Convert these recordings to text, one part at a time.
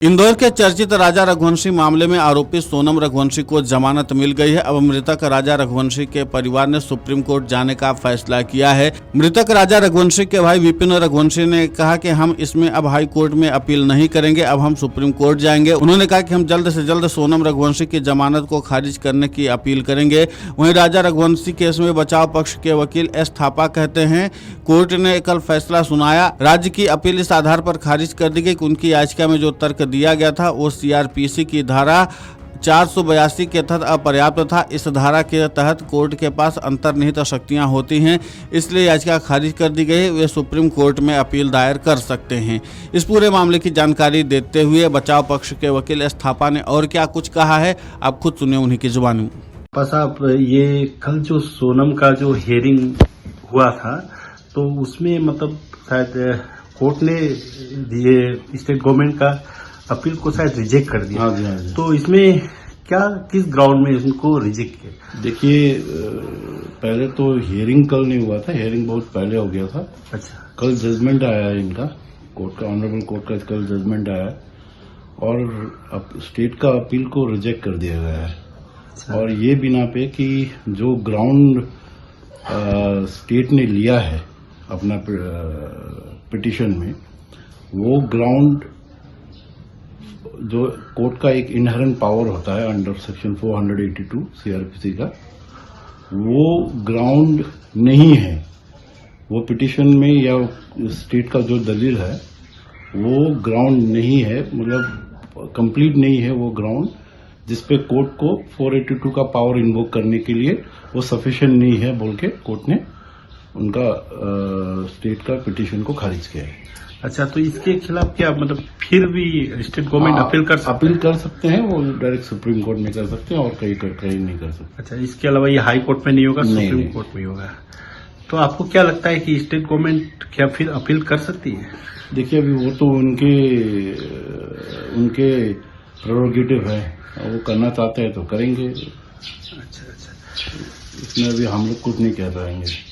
इंदौर के चर्चित राजा रघुवंशी मामले में आरोपी सोनम रघुवंशी को जमानत मिल गई है। अब मृतक राजा रघुवंशी के परिवार ने सुप्रीम कोर्ट जाने का फैसला किया है। मृतक राजा रघुवंशी के भाई विपिन रघुवंशी ने कहा कि हम इसमें अब हाई कोर्ट में अपील नहीं करेंगे, अब हम सुप्रीम कोर्ट जाएंगे। उन्होंने कहा कि हम जल्द से जल्द सोनम रघुवंशी की जमानत को खारिज करने की अपील करेंगे। वहीं राजा रघुवंशी केस में बचाव पक्ष के वकील एस थापा कहते हैं, कोर्ट ने कल फैसला सुनाया। राज्य की अपील इस आधार पर खारिज कर दी गई कि उनकी याचिका में जो तर्क दिया गया था वो सीआरपीसी की धारा 482 के तहत अपर्याप्त था। इस धारा के तहत कोर्ट के पास अंतर्निहित शक्तियां होती हैं, इसलिए याचिका खारिज कर दी गई। वे सुप्रीम कोर्ट में अपील दायर कर सकते हैं। इस पूरे मामले की जानकारी देते हुए बचाव पक्ष के वकील एस थापा ने और क्या कुछ कहा है, आप खुद सुनिए उन्हीं की जुबानी। साहब, ये कल जो सोनम का जो हियरिंग हुआ था तो उसमें मतलब शायद कोर्ट ने ये स्टेट गवर्नमेंट का अपील को शायद रिजेक्ट कर दिया। हाँ जी। तो इसमें क्या किस ग्राउंड में इसको रिजेक्ट किया? देखिए, पहले तो हियरिंग कल नहीं हुआ था, हियरिंग बहुत पहले हो गया था। अच्छा, कल जजमेंट आया है इनका, कोर्ट का, ऑनरेबल कोर्ट का कल जजमेंट आया है और स्टेट का अपील को रिजेक्ट कर दिया गया है। अच्छा। और ये बिना पे कि जो ग्राउंड स्टेट ने लिया है अपना पिटिशन में, वो ग्राउंड जो कोर्ट का एक इनहेरेंट पावर होता है अंडर सेक्शन 482 सीआरपीसी का, वो ग्राउंड नहीं है। वो पिटिशन में या स्टेट का जो दलील है वो ग्राउंड नहीं है, मतलब कंप्लीट नहीं है वो ग्राउंड जिसपे कोर्ट को 482 का पावर इन्वोक करने के लिए वो सफिशिएंट नहीं है बोल के कोर्ट ने उनका स्टेट का पिटिशन को खारिज किया है। अच्छा, तो इसके खिलाफ क्या मतलब फिर भी स्टेट गवर्नमेंट अपील कर सकते हैं? वो डायरेक्ट सुप्रीम कोर्ट में कर सकते हैं और कहीं नहीं कर सकते। अच्छा, इसके अलावा ये हाई कोर्ट में नहीं होगा, सुप्रीम नहीं। कोर्ट में होगा। तो आपको क्या लगता है कि स्टेट गवर्नमेंट क्या फिर अपील कर सकती है? देखिए, अभी वो तो उनके प्रेरोगेटिव है, वो करना चाहते हैं तो करेंगे। अच्छा, इसमें अभी हम लोग कुछ नहीं कह पाएंगे।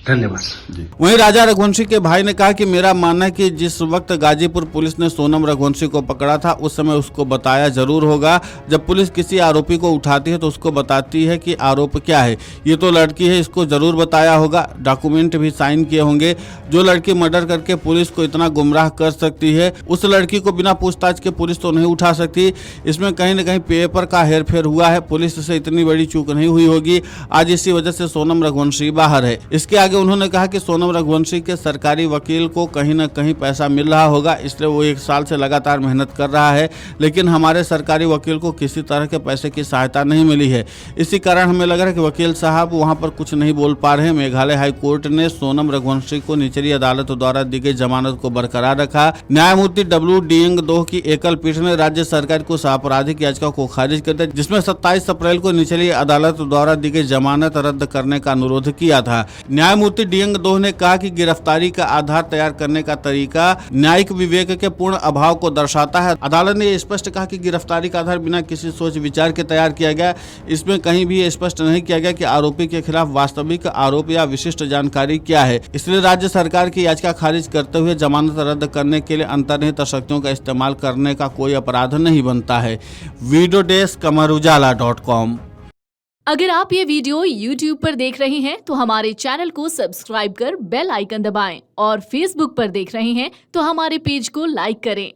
धन्यवाद जी। वहीं राजा रघुवंशी के भाई ने कहा कि मेरा मानना है कि जिस वक्त गाजीपुर पुलिस ने सोनम रघुवंशी को पकड़ा था उस समय उसको बताया जरूर होगा। जब पुलिस किसी आरोपी को उठाती है तो उसको बताती है कि आरोप क्या है। ये तो लड़की है, इसको जरूर बताया होगा, डॉक्यूमेंट भी साइन किए होंगे। जो लड़की मर्डर करके पुलिस को इतना गुमराह कर सकती है, उस लड़की को बिना पूछताछ के पुलिस तो नहीं उठा सकती। इसमें कहीं न कहीं पेपर का हेरफेर हुआ है, पुलिस से इतनी बड़ी चूक नहीं हुई होगी। आज इसी वजह से सोनम रघुवंशी बाहर है। इसके आगे उन्होंने कहा कि सोनम रघुवंशी के सरकारी वकील को कहीं न कहीं पैसा मिल रहा होगा, इसलिए वो 1 साल से लगातार मेहनत कर रहा है, लेकिन हमारे सरकारी वकील को किसी तरह के पैसे की सहायता नहीं मिली है। इसी कारण हमें लग रहा है कि वकील साहब वहां पर कुछ नहीं बोल पा रहे हैं। मेघालय हाई कोर्ट ने सोनम रघुवंशी को निचली अदालत द्वारा दी गई जमानत को बरकरार रखा। न्यायमूर्ति डब्ल्यू डिंगदोह की एकल पीठ ने राज्य सरकार को आपराधिक याचिका को खारिज कर दिया, जिसमें 27 अप्रैल को निचली अदालत द्वारा दी गई जमानत रद्द करने का अनुरोध किया था। न्यायमूर्ति डिंगदोह ने कहा कि गिरफ्तारी का आधार तैयार करने का तरीका न्यायिक विवेक के पूर्ण अभाव को दर्शाता है। अदालत ने स्पष्ट कहा कि गिरफ्तारी का आधार बिना किसी सोच विचार के तैयार किया गया। इसमें कहीं भी स्पष्ट नहीं किया गया कि आरोपी के खिलाफ वास्तविक आरोप या विशिष्ट जानकारी क्या है। इसलिए राज्य सरकार की याचिका खारिज करते हुए जमानत रद्द करने के लिए अंतर्निहित शक्तियों का इस्तेमाल करने का कोई अपराध नहीं बनता है। Video desk amarujala.com। अगर आप ये वीडियो YouTube पर देख रहे हैं तो हमारे चैनल को सब्सक्राइब कर बेल आइकन दबाएं और Facebook पर देख रहे हैं तो हमारे पेज को लाइक करें।